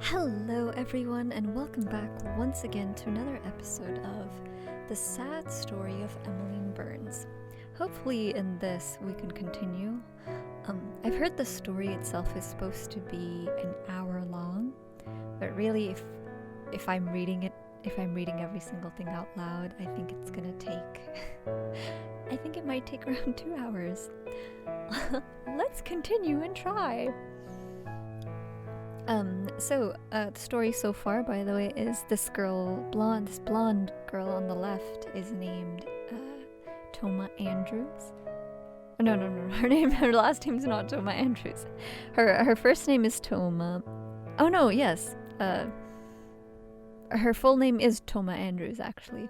Hello everyone, and welcome back once again to another episode of The Sad Story of Emmeline Burns. Hopefully in this we can continue. I've heard the story itself is supposed to be an hour long, but really if I'm reading every single thing out loud, I think it's gonna take I think it might take around 2 hours. Let's continue and try. The story so far, by the way, is this blonde girl on the left is named Toma Andrews. No, her last name's not Toma Andrews. Her first name is Toma. Oh no, yes. Her full name is Toma Andrews, actually.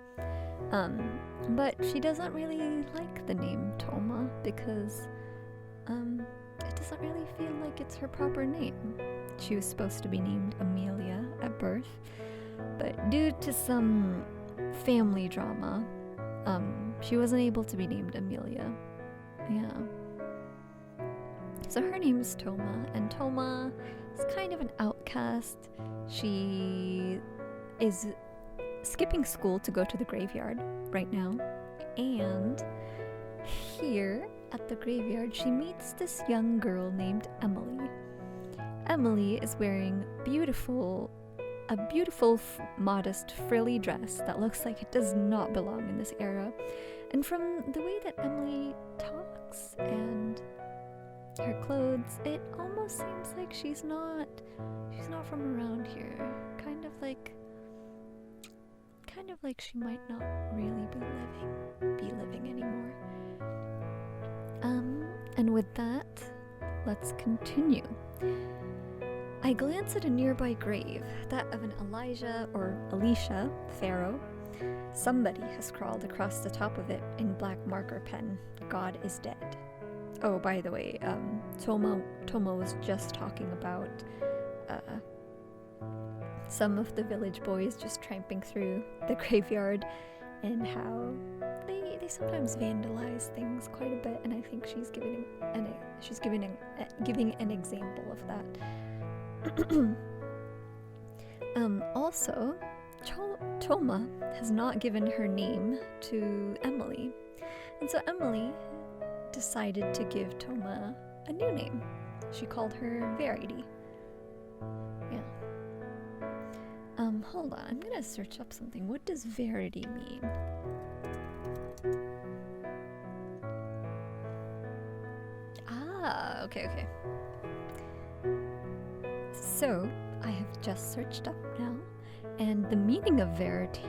But she doesn't really like the name Toma because it doesn't really feel like it's her proper name. She was supposed to be named Amelia at birth, but due to some family drama, she wasn't able to be named Amelia. Yeah. So her name is Toma, and Toma is kind of an outcast. She is skipping school to go to the graveyard right now, and here at the graveyard she meets this young girl named Emily. Emily is wearing a beautiful, modest, frilly dress that looks like it does not belong in this era. And from the way that Emily talks and her clothes, it almost seems like she's not from around here. Kind of like she might not really be living anymore. And with that, let's continue. I glance at a nearby grave, that of an Alicia Pharaoh. Somebody has crawled across the top of it in black marker pen. God is dead. Oh, by the way, Toma was just talking about some of the village boys just tramping through the graveyard and how they sometimes vandalize things quite a bit, and I think she's giving an example of that. Also, Toma has not given her name to Emily, and so Emily decided to give Toma a new name. She called her Verity. Yeah. Hold on, I'm gonna search up something. What does Verity mean? Ah, okay. So, I have just searched up now, and the meaning of verity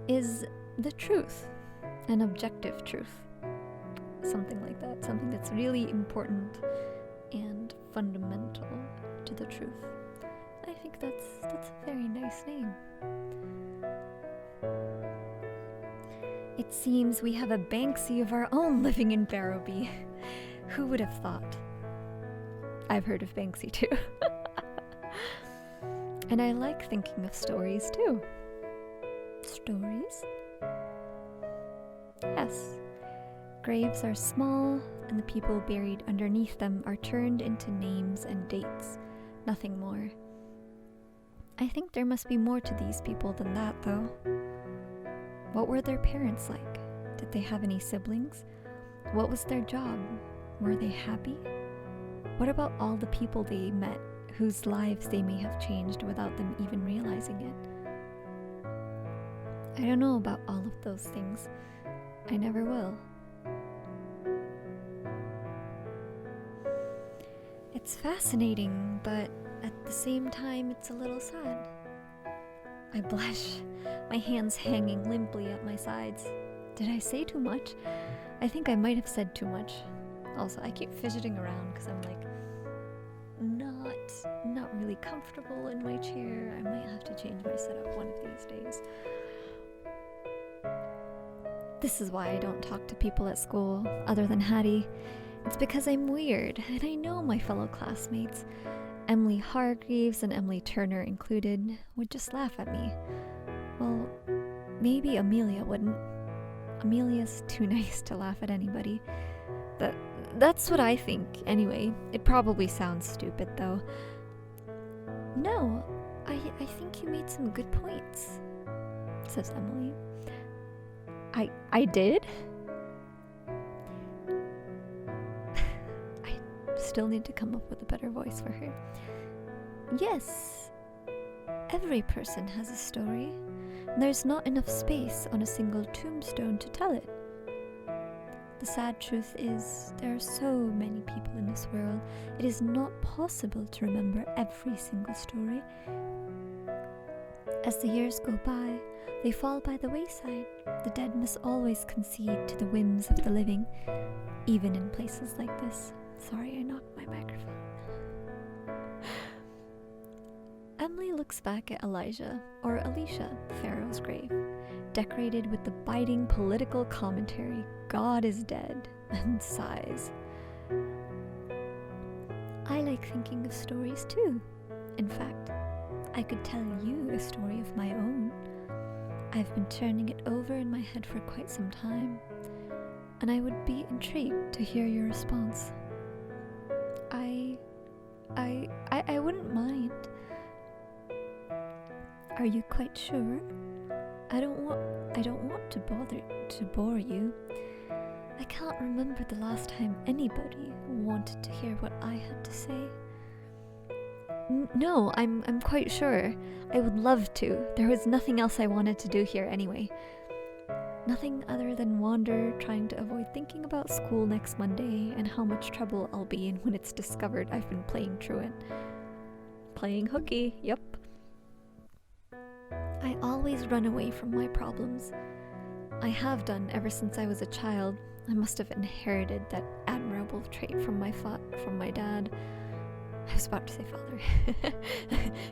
is the truth, an objective truth. Something like that, something that's really important and fundamental to the truth. I think that's a very nice name. It seems we have a Banksy of our own living in Barrowby. Who would have thought? I've heard of Banksy too. And I like thinking of stories too. Stories? Yes. Graves are small, and the people buried underneath them are turned into names and dates. Nothing more. I think there must be more to these people than that, though. What were their parents like? Did they have any siblings? What was their job? Were they happy? What about all the people they met, whose lives they may have changed without them even realizing it? I don't know about all of those things. I never will. It's fascinating, but at the same time, it's a little sad. I blush, my hands hanging limply at my sides. Did I say too much? I think I might have said too much. Also, I keep fidgeting around because I'm like not really comfortable in my chair. I might have to change my setup one of these days. This is why I don't talk to people at school other than Hattie. It's because I'm weird, and I know my fellow classmates, Emily Hargreaves and Emily Turner included, would just laugh at me. Well, maybe Amelia wouldn't. Amelia's too nice to laugh at anybody. That's what I think, anyway. It probably sounds stupid, though. No, I think you made some good points, says Emily. I did? I still need to come up with a better voice for her. Yes, every person has a story. There's not enough space on a single tombstone to tell it. The sad truth is, there are so many people in this world, it is not possible to remember every single story. As the years go by, they fall by the wayside. The dead must always concede to the whims of the living, even in places like this. Sorry, I knocked my microphone. Emily looks back at Elijah, or Alicia, Pharaoh's grave, decorated with the biting political commentary, "God is dead," and sighs. I like thinking of stories too. In fact, I could tell you a story of my own. I've been turning it over in my head for quite some time, and I would be intrigued to hear your response. I wouldn't mind. Are you quite sure? I don't want to bore you. I can't remember the last time anybody wanted to hear what I had to say. No, I'm quite sure. I would love to. There was nothing else I wanted to do here anyway. Nothing other than wander, trying to avoid thinking about school next Monday and how much trouble I'll be in when it's discovered I've been playing truant. Playing hooky, yep. I always run away from my problems. I have done ever since I was a child. I must have inherited that admirable trait from my dad. I was about to say father.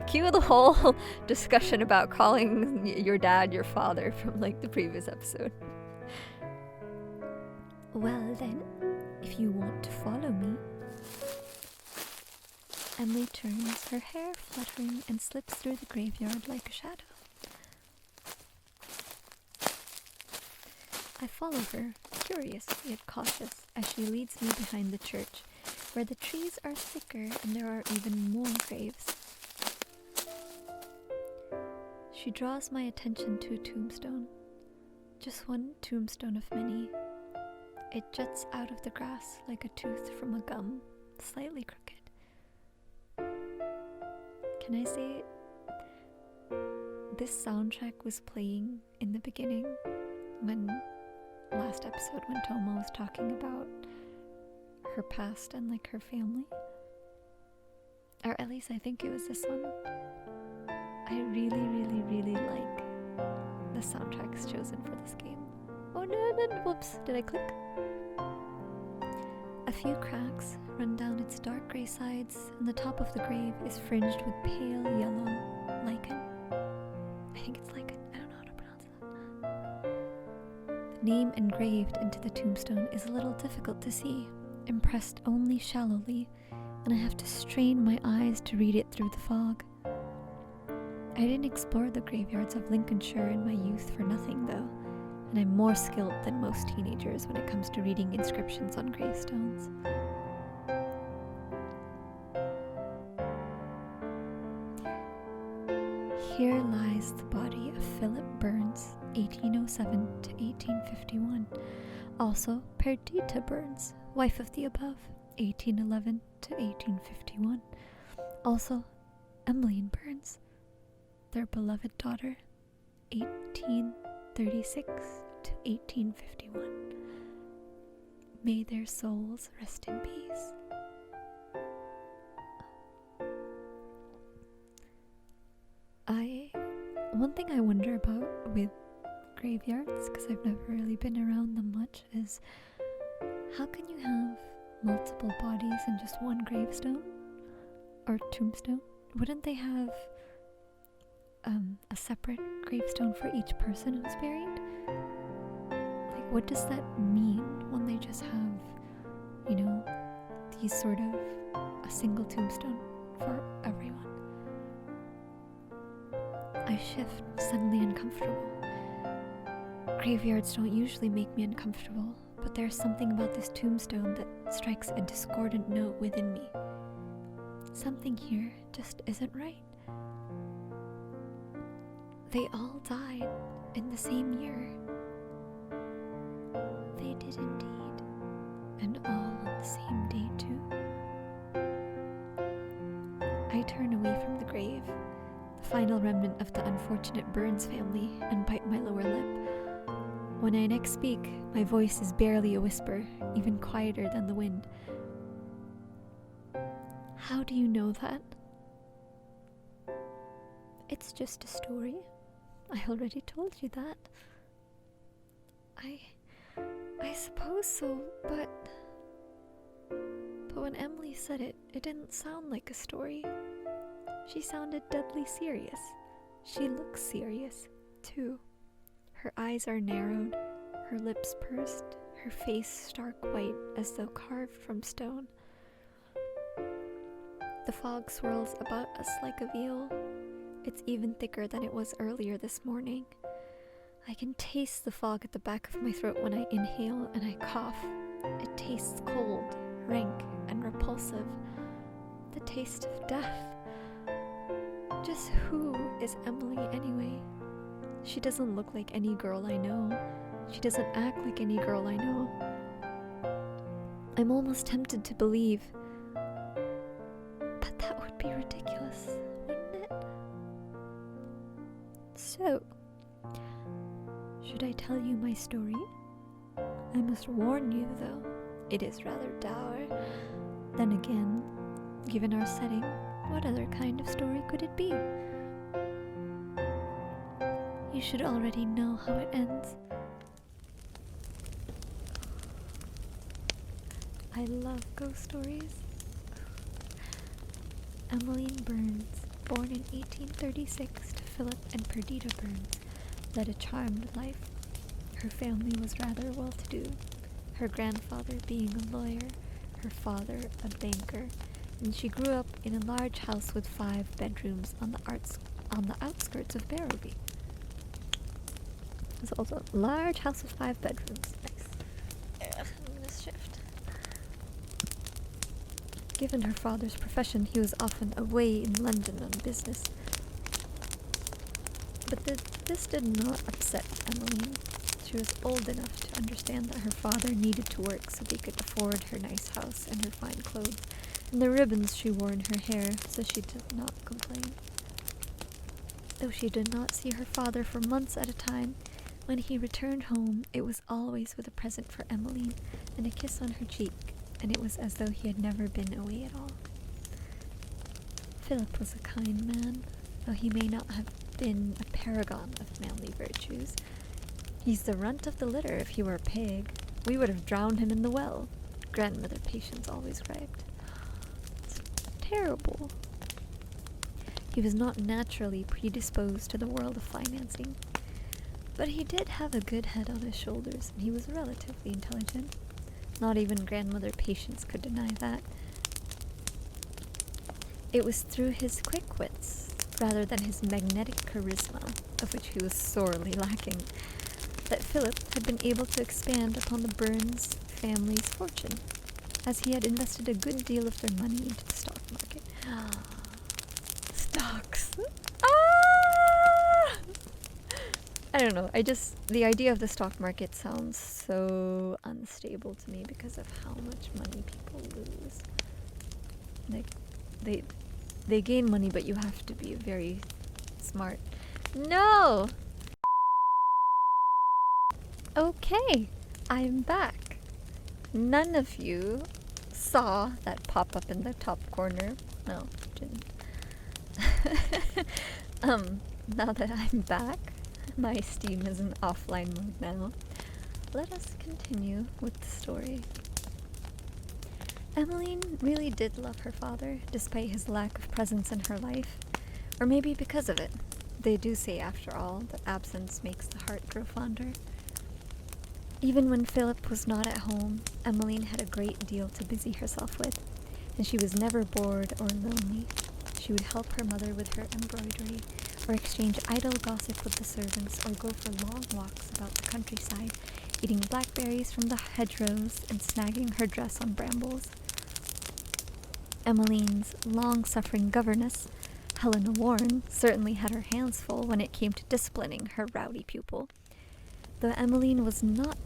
Cue the whole discussion about calling your dad your father from like the previous episode. Well then, if you want to follow me. Emily turns, her hair fluttering, and slips through the graveyard like a shadow. I follow her, curious yet cautious, as she leads me behind the church, where the trees are thicker and there are even more graves. She draws my attention to a tombstone. Just one tombstone of many. It juts out of the grass like a tooth from a gum, slightly crooked. Can I say this soundtrack was playing in the beginning when last episode when Toma was talking about her past and like her family, or at least I think it was this one. I really like the soundtracks chosen for this game. Oh no, whoops, did I click? A few cracks run down its dark grey sides, and the top of the grave is fringed with pale yellow lichen. I think it's lichen, I don't know how to pronounce that. The name engraved into the tombstone is a little difficult to see, impressed only shallowly, and I have to strain my eyes to read it through the fog. I didn't explore the graveyards of Lincolnshire in my youth for nothing, though, and I'm more skilled than most teenagers when it comes to reading inscriptions on gravestones. Here lies the body of Philip Burns, 1807 to 1851, also Perdita Burns, wife of the above, 1811 to 1851, also Emmeline Burns, their beloved daughter, 1836 to 1851. May their souls rest in peace. One thing I wonder about with graveyards, because I've never really been around them much, is how can you have multiple bodies in just one gravestone or tombstone? Wouldn't they have a separate gravestone for each person who's buried? Like, what does that mean when they just have, you know, these sort of a single tombstone for everyone? I shift, suddenly uncomfortable. Graveyards don't usually make me uncomfortable, but there's something about this tombstone that strikes a discordant note within me. Something here just isn't right. They all died in the same year. They did indeed, and all on the same day too. I turn away from the grave, the final remnant of the unfortunate Burns family, and bite my lower lip. When I next speak, my voice is barely a whisper, even quieter than the wind. How do you know that? It's just a story. I already told you that. I suppose so, but when Emily said it, it didn't sound like a story. She sounded deadly serious. She looks serious, too. Her eyes are narrowed, her lips pursed, her face stark white as though carved from stone. The fog swirls about us like a veil. It's even thicker than it was earlier this morning. I can taste the fog at the back of my throat when I inhale and I cough. It tastes cold, rank, and repulsive. The taste of death. Just who is Emily anyway? She doesn't look like any girl I know. She doesn't act like any girl I know. I'm almost tempted to believe, but that would be ridiculous, wouldn't it? So, should I tell you my story? I must warn you, though, it is rather dour. Then again, given our setting, what other kind of story could it be? You should already know how it ends. I love ghost stories. Emmeline Burns, born in 1836 to Philip and Perdita Burns, led a charmed life. Her family was rather well-to-do, her grandfather being a lawyer, her father a banker, and she grew up in a large house with 5 bedrooms on the outskirts of Barrowby. It's also a large house with 5 bedrooms. Nice. I'm gonna shift. Given her father's profession, he was often away in London on business. But this did not upset Emmeline. She was old enough to understand that her father needed to work so he could afford her nice house and her fine clothes, and the ribbons she wore in her hair, so she did not complain. Though she did not see her father for months at a time, when he returned home, it was always with a present for Emmeline and a kiss on her cheek, and it was as though he had never been away at all. Philip was a kind man, though he may not have been a paragon of manly virtues. He's the runt of the litter if he were a pig. We would have drowned him in the well, Grandmother Patience always griped. It's terrible. He was not naturally predisposed to the world of financing, but he did have a good head on his shoulders, and he was relatively intelligent. Not even Grandmother Patience could deny that. It was through his quick wits, rather than his magnetic charisma, of which he was sorely lacking, that Philip had been able to expand upon the Burns family's fortune, as he had invested a good deal of their money into the stock market. Stocks! I don't know, the idea of the stock market sounds so unstable to me because of how much money people lose. Like, they gain money, but you have to be very smart. No! Okay, I'm back. None of you saw that pop up in the top corner. No, didn't. Now that I'm back, my Steam is in offline mode now. Let us continue with the story. Emmeline really did love her father, despite his lack of presence in her life. Or maybe because of it. They do say, after all, that absence makes the heart grow fonder. Even when Philip was not at home, Emmeline had a great deal to busy herself with, and she was never bored or lonely. She would help her mother with her embroidery, or exchange idle gossip with the servants, or go for long walks about the countryside eating blackberries from the hedgerows and snagging her dress on brambles. Emmeline's long-suffering governess, Helena Warren, certainly had her hands full when it came to disciplining her rowdy pupil. Though Emmeline was not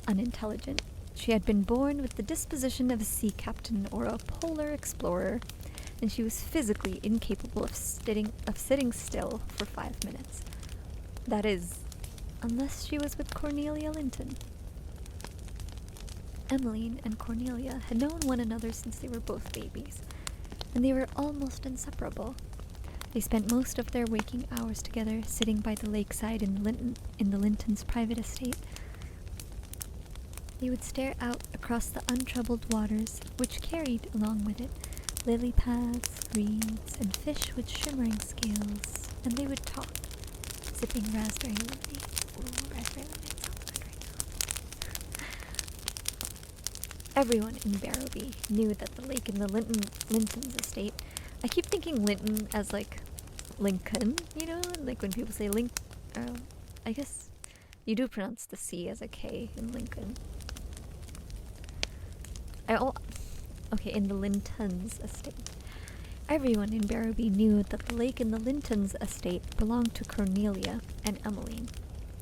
unintelligent, she had been born with the disposition of a sea captain or a polar explorer, and she was physically incapable of sitting still for 5 minutes. That is, unless she was with Cornelia Linton. Emmeline and Cornelia had known one another since they were both babies, and they were almost inseparable. They spent most of their waking hours together, sitting by the lakeside in the Lintons' private estate. They would stare out across the untroubled waters, which carried, along with it, lily pads, reeds, and fish with shimmering scales, and they would talk, sipping raspberry lemonade. Ooh, raspberry lemonade sounds good right now. Everyone in Barrowby knew that the lake in the Linton's estate. I keep thinking Linton as like Lincoln, you know, like when people say I guess you do pronounce the C as a K in Lincoln. Okay, in the Linton's estate. Everyone in Barrowby knew that the lake in the Linton's estate belonged to Cornelia and Emmeline.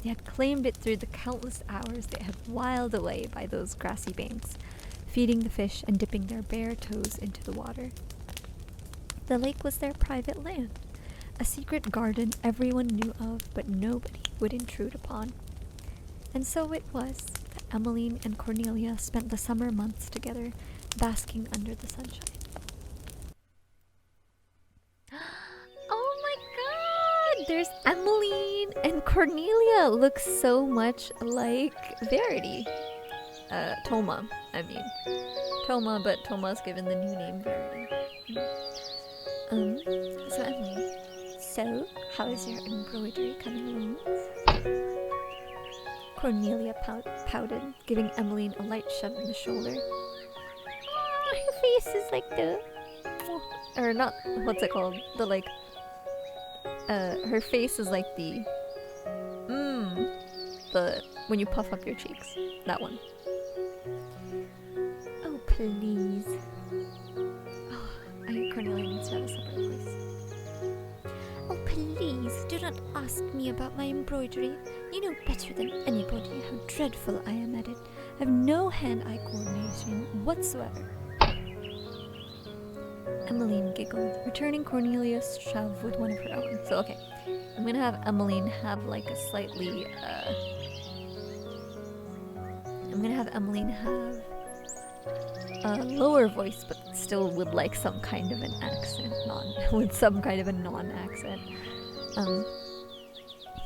They had claimed it through the countless hours they had whiled away by those grassy banks, feeding the fish and dipping their bare toes into the water. The lake was their private land, a secret garden everyone knew of but nobody would intrude upon. And so it was that Emmeline and Cornelia spent the summer months together, basking under the sunshine. Oh my god! There's Emmeline and Cornelia look so much like Verity. Toma, but Toma's given the new name Verity. So Emily, how is your embroidery coming along? Cornelia pouted, giving Emmeline a light shove in the shoulder. Her face is like or not, what's it called? Her face is like when you puff up your cheeks. That one. Oh, please. Cornelia needs to have a separate voice. Oh, please, do not ask me about my embroidery. You know better than anybody how dreadful I am at it. I have no hand-eye coordination whatsoever. Emmeline giggled, returning Cornelia's shove with one of her own. So, okay, I'm gonna have Emmeline have like a slightly, a lower voice, but still with like some kind of an accent, non-accent.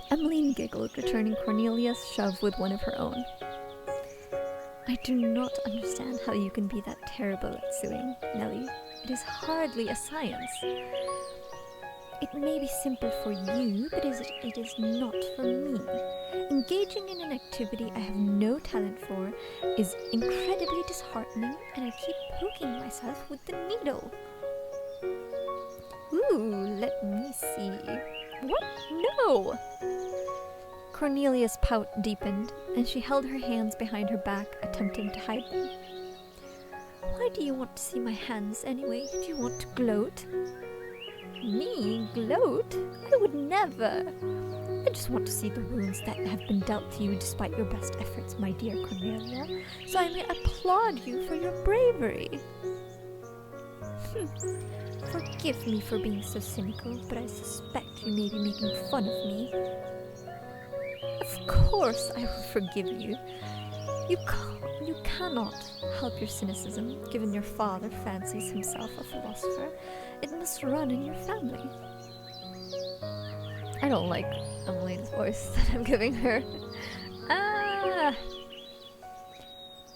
Emmeline giggled, returning Cornelia's shove with one of her own. I do not understand how you can be that terrible at sewing, Nellie. It is hardly a science. It may be simple for you, but it is not for me. Engaging in an activity I have no talent for is incredibly disheartening, and I keep poking myself with the needle. Ooh, let me see. What? No! Cornelia's pout deepened, and she held her hands behind her back, attempting to hide them. Why do you want to see my hands anyway? Do you want to gloat? Me? Gloat? I would never. I just want to see the wounds that have been dealt to you despite your best efforts, my dear Cornelia, so I may applaud you for your bravery. Forgive me for being so cynical, but I suspect you may be making fun of me. Of course I will forgive you. You cannot help your cynicism, given your father fancies himself a philosopher. It must run in your family. I don't like Emmeline's voice that I'm giving her.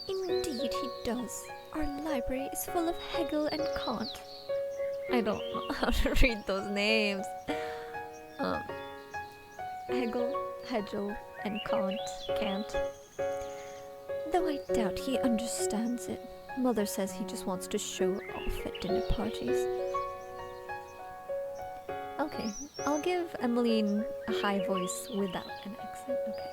Indeed he does. Our library is full of Hegel and Kant. I don't know how to read those names. Hegel, and Kant. Though I doubt he understands it. Mother says he just wants to show off at dinner parties. Okay, I'll give Emmeline a high voice without an accent. Okay.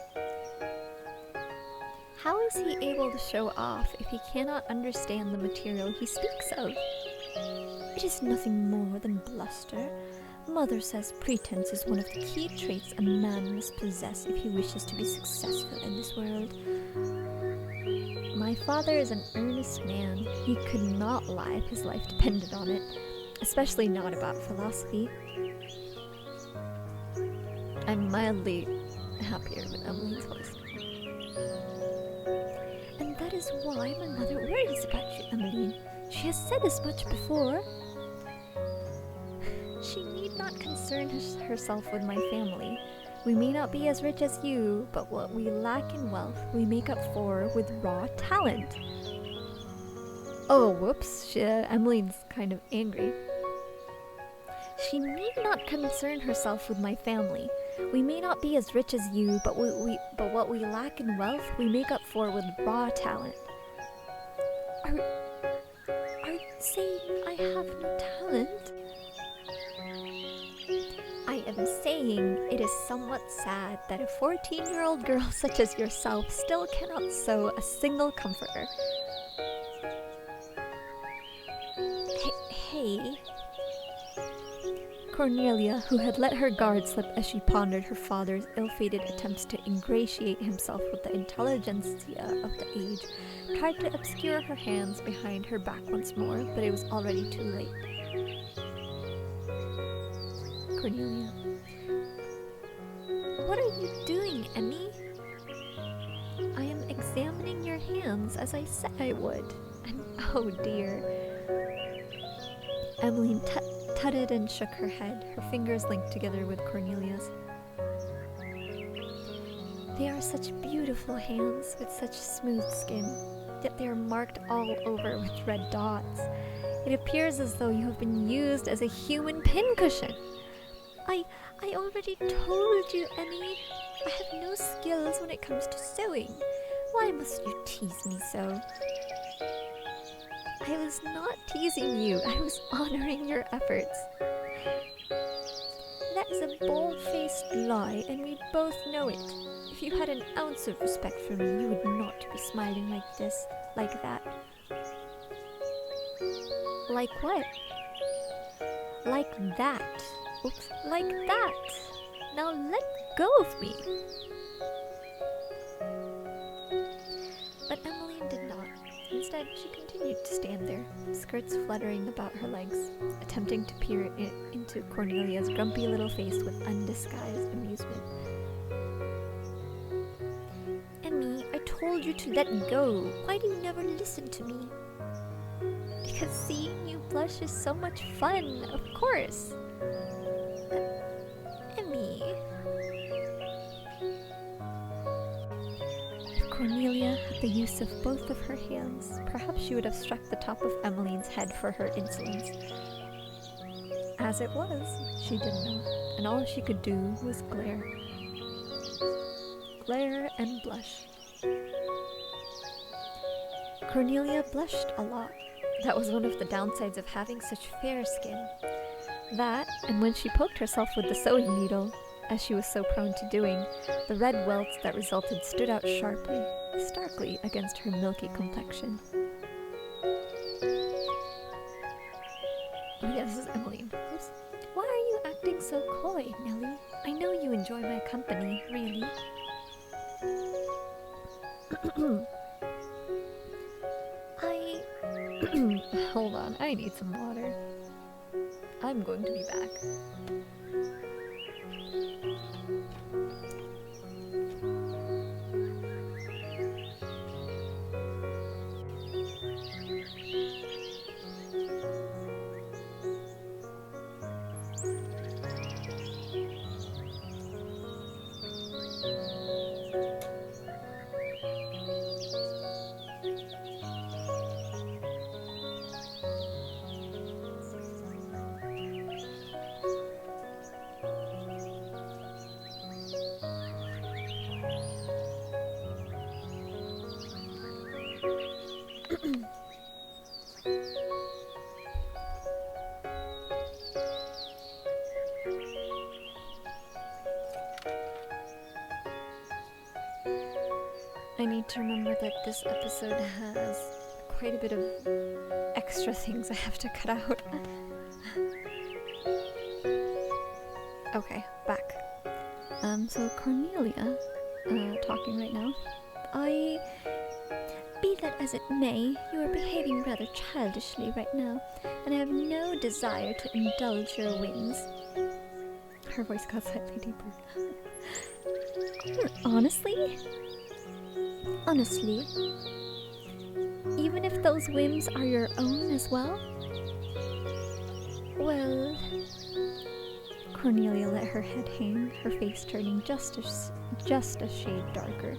How is he able to show off if he cannot understand the material he speaks of? It is nothing more than bluster. Mother says pretense is one of the key traits a man must possess if he wishes to be successful in this world. My father is an earnest man. He could not lie if his life depended on it, especially not about philosophy. I'm mildly happier with Emmeline's voice. And that is why my mother worries about you, Emmeline. She has said as much before. She need not concern herself with my family. We may not be as rich as you, but what we lack in wealth, we make up for with raw talent. Oh, whoops. Emmeline's kind of angry. She need not concern herself with my family. We may not be as rich as you, but what we lack in wealth, we make up for with raw talent. Are you saying I have no talent? I am saying it is somewhat sad that a 14-year-old girl such as yourself still cannot sew a single comforter. Hey. Cornelia, who had let her guard slip as she pondered her father's ill-fated attempts to ingratiate himself with the intelligentsia of the age, tried to obscure her hands behind her back once more, but it was already too late. Cornelia. What are you doing, Emmy? I am examining your hands as I said I would. And oh dear. Emmeline tutted and shook her head, her fingers linked together with Cornelia's. They are such beautiful hands with such smooth skin, yet they are marked all over with red dots. It appears as though you have been used as a human pincushion. I already told you, Emmy. I have no skills when it comes to sewing. Why must you tease me so? I was not teasing you. I was honoring your efforts. That is a bold-faced lie, and we both know it. If you had an ounce of respect for me, you would not be smiling like this, like that. Like what? Like that. Oops, like that. Now let go of me. But Emmeline did not. Instead, she continued to stand there, skirts fluttering about her legs, attempting to peer into Cornelia's grumpy little face with undisguised amusement. Emmy, I told you to let go. Why do you never listen to me? Because seeing you blush is so much fun, of course. Emmy. If Cornelia had the use of both of her hands, perhaps she would have struck the top of Emmeline's head for her insolence. As it was, she did not, and all she could do was glare. Glare and blush. Cornelia blushed a lot. That was one of the downsides of having such fair skin. That, and when she poked herself with the sewing needle, as she was so prone to doing, the red welts that resulted stood out sharply, starkly against her milky complexion. Oh yeah, this is Emmeline. Oops. Why are you acting so coy, Nellie? I know you enjoy my company, really. Hold on, I need some water. I'm going to be back. need to remember that this episode has quite a bit of extra things I have to cut out. Okay, back. So Cornelia, talking right now. Be that as it may, you are behaving rather childishly right now, and I have no desire to indulge your whims. Her voice got slightly deeper. Honestly, even if those whims are your own as well? Well... Cornelia let her head hang, her face turning just a shade darker.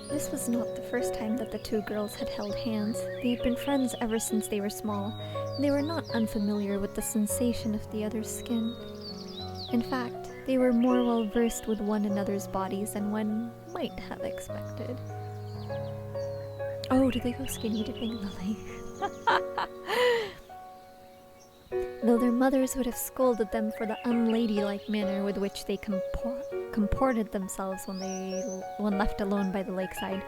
This was not the first time that the two girls had held hands. They had been friends ever since they were small, and they were not unfamiliar with the sensation of the other's skin. In fact, they were more well versed with one another's bodies than one might have expected. Oh, did they go skinny dipping in the lake? Though their mothers would have scolded them for the unladylike manner with which they comported themselves when left alone by the lakeside,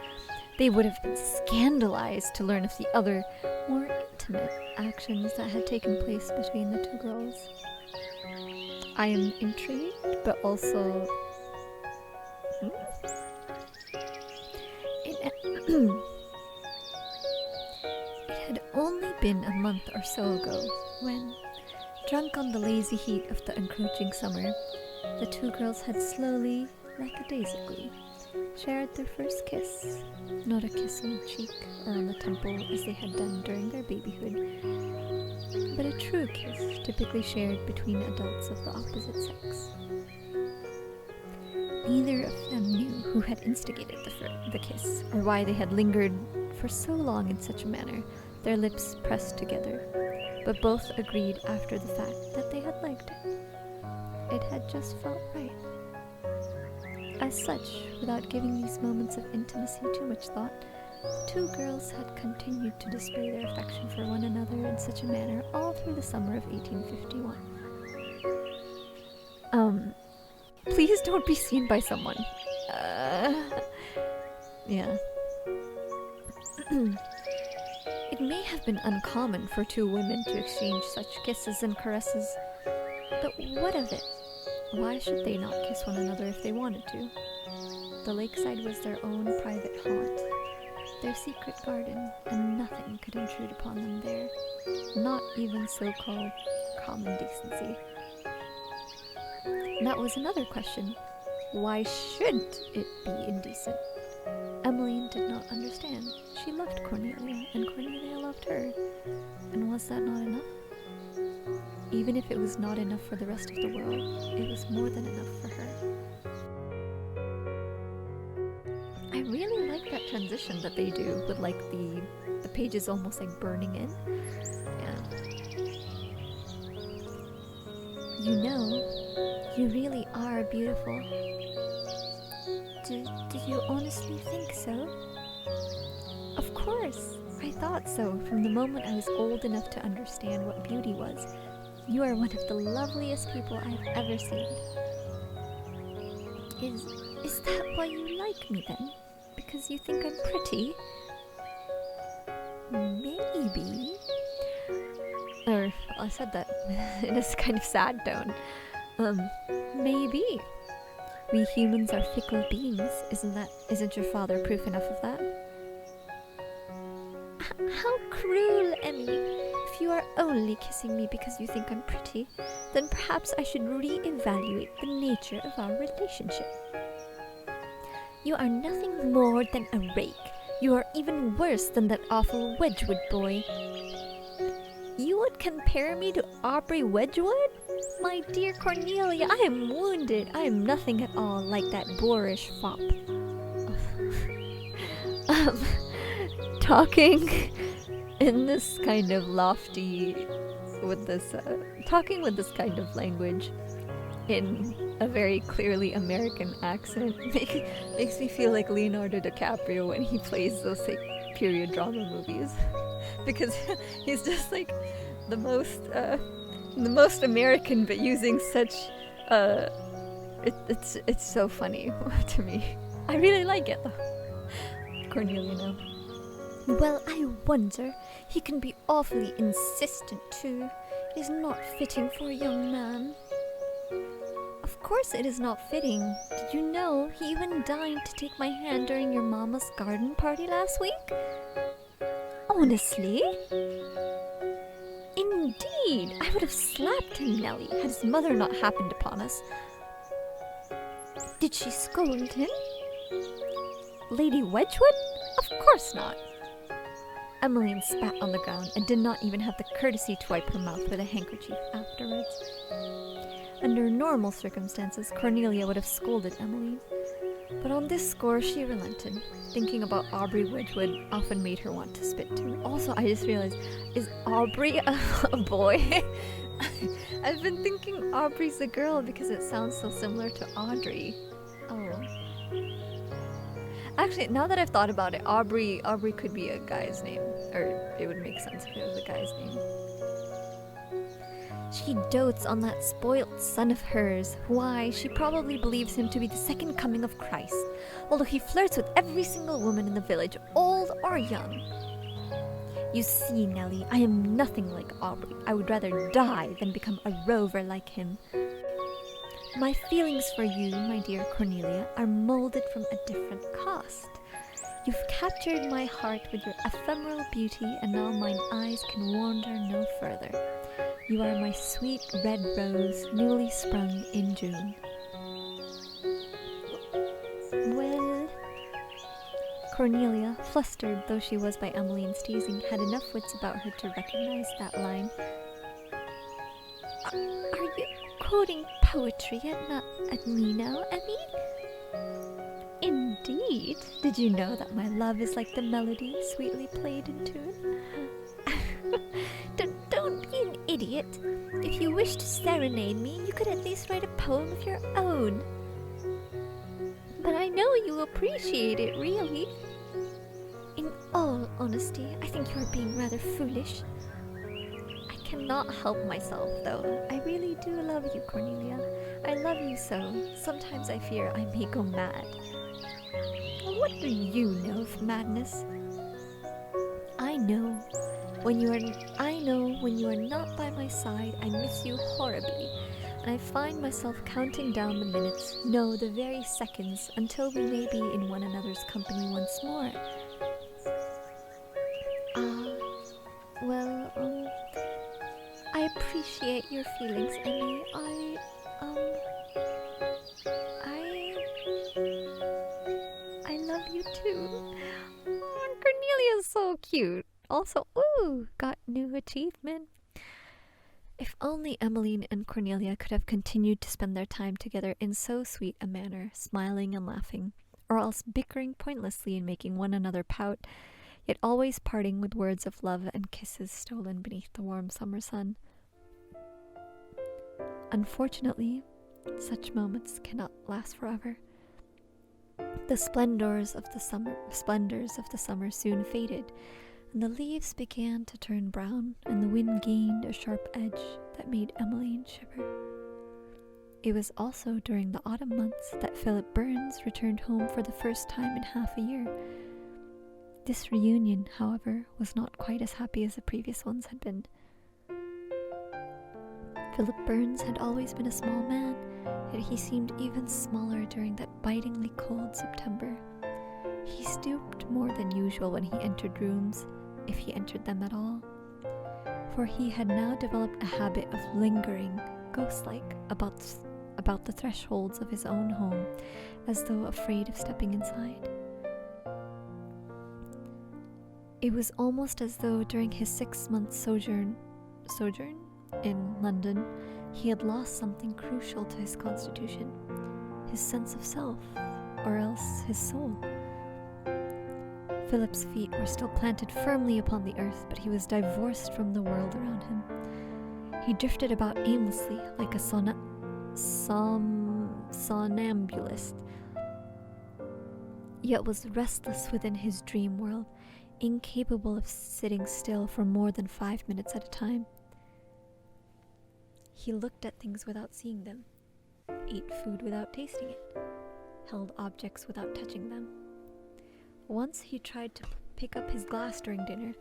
they would have been scandalized to learn of the other, more intimate actions that had taken place between the two girls. I am intrigued, but also... It had only been a month or so ago when, drunk on the lazy heat of the encroaching summer, the two girls had slowly, lackadaisically, shared their first kiss. Not a kiss on the cheek or on the temple as they had done during their babyhood, but a true kiss typically shared between adults of the opposite sex. Neither of them knew who had instigated the kiss, or why they had lingered for so long in such a manner, their lips pressed together, but both agreed after the fact that they had liked it. It had just felt right. As such, without giving these moments of intimacy too much thought, the two girls had continued to display their affection for one another in such a manner all through the summer of 1851. Please don't be seen by someone. Yeah. It may have been uncommon for two women to exchange such kisses and caresses, but what of it? Why should they not kiss one another if they wanted to? The lakeside was their own private haunt, their secret garden, and nothing could intrude upon them there, not even so-called common decency. That was another question. Why should it be indecent? Emmeline did not understand. She loved Cornelia, and Cornelia loved her. And was that not enough? Even if it was not enough for the rest of the world, it was more than enough for her. I really like that transition that they do with like the pages almost like burning in. Yeah. You know, you really are beautiful. Do you honestly think so? Of course, I thought so from the moment I was old enough to understand what beauty was. You are one of the loveliest people I've ever seen. Is that why you like me then? Because you think I'm pretty? Maybe. Or, I said that in a kind of sad tone. Maybe. We humans are fickle beings. Isn't your father proof enough of that? How cruel, Emmy. If you are only kissing me because you think I'm pretty, then perhaps I should re-evaluate the nature of our relationship. You are nothing more than a rake. You are even worse than that awful Wedgwood boy. You would compare me to Aubrey Wedgwood? My dear Cornelia, I am wounded. I am nothing at all like that boorish fop. Talking in this kind of lofty, talking with this kind of language in a very clearly American accent makes me feel like Leonardo DiCaprio when he plays those like period drama movies, because he's just like the most American, but using such it's so funny to me. I really like it, though. Cornelia, no. Well, I wonder. He can be awfully insistent, too. It is not fitting for a young man. Of course it is not fitting. Did you know he even deigned to take my hand during your mama's garden party last week? Honestly? Indeed, I would have slapped him, Nellie, had his mother not happened upon us. Did she scold him? Lady Wedgwood? Of course not. Emmeline spat on the ground and did not even have the courtesy to wipe her mouth with a handkerchief afterwards. Under normal circumstances, Cornelia would have scolded Emmeline, but on this score she relented. Thinking about Aubrey Wedgwood often made her want to spit too. Also, I just realized, is Aubrey a boy? I've been thinking Aubrey's a girl because it sounds so similar to Audrey. Oh. Actually, now that I've thought about it, Aubrey could be a guy's name. Or it would make sense if it was a guy's name. She dotes on that spoilt son of hers. Why, she probably believes him to be the second coming of Christ, although he flirts with every single woman in the village, old or young. You see, Nellie, I am nothing like Aubrey. I would rather die than become a rover like him. My feelings for you, my dear Cornelia, are molded from a different cast. You've captured my heart with your ephemeral beauty, and now mine eyes can wander no further. You are my sweet red rose, newly sprung in June. Well, Cornelia, flustered though she was by Emmeline's teasing, had enough wits about her to recognize that line. Are you quoting poetry at me now, Emmy? Indeed. Did you know that my love is like the melody sweetly played in tune? Don't be an idiot. If you wish to serenade me, you could at least write a poem of your own. But I know you appreciate it, really. In all honesty, I think you are being rather foolish. I cannot help myself, though. I really do love you, Cornelia. I love you so. Sometimes I fear I may go mad. What do you know of madness? I know when you are not by my side, I miss you horribly, and I find myself counting down the minutes, no, the very seconds, until we may be in one another's company once more. I appreciate your feelings, Emmy. I love you too. Oh, Cornelia's so cute. Also, ooh, got new achievement. If only Emmeline and Cornelia could have continued to spend their time together in so sweet a manner, smiling and laughing, or else bickering pointlessly and making one another pout, yet always parting with words of love and kisses stolen beneath the warm summer sun. Unfortunately, such moments cannot last forever. The splendors of the summer soon faded, and the leaves began to turn brown, and the wind gained a sharp edge that made Emmeline shiver. It was also during the autumn months that Philip Burns returned home for the first time in half a year. This reunion, however, was not quite as happy as the previous ones had been. Philip Burns had always been a small man, yet he seemed even smaller during that bitingly cold September. He stooped more than usual when he entered rooms, if he entered them at all, for he had now developed a habit of lingering, ghost-like, about the thresholds of his own home, as though afraid of stepping inside. It was almost as though during his 6-month sojourn in London, he had lost something crucial to his constitution, his sense of self, or else his soul. Philip's feet were still planted firmly upon the earth, but he was divorced from the world around him. He drifted about aimlessly like a somnambulist, yet was restless within his dream world, incapable of sitting still for more than 5 minutes at a time. He looked at things without seeing them, ate food without tasting it, held objects without touching them. Once he tried to pick up his glass during dinner,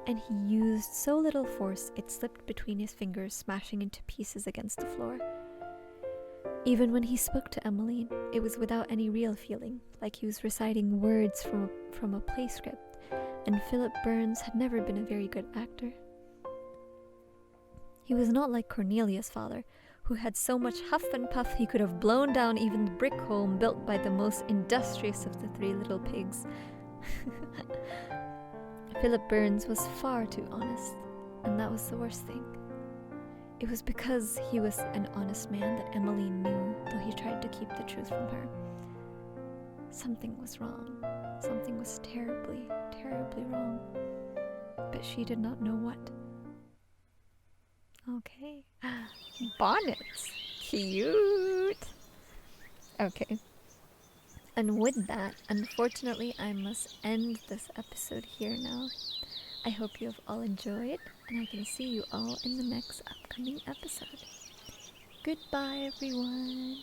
and he used so little force it slipped between his fingers, smashing into pieces against the floor. Even when he spoke to Emmeline, it was without any real feeling, like he was reciting words from a play script, and Philip Burns had never been a very good actor. He was not like Cornelia's father, who had so much huff and puff he could have blown down even the brick home built by the most industrious of the three little pigs. Philip Burns was far too honest, and that was the worst thing. It was because he was an honest man that Emmeline knew, though he tried to keep the truth from her. Something was wrong. Something was terribly, terribly wrong. But she did not know what. Okay. Bonnets. Cute. Okay. And with that, unfortunately, I must end this episode here now. I hope you have all enjoyed, and I can see you all in the next upcoming episode. Goodbye, everyone.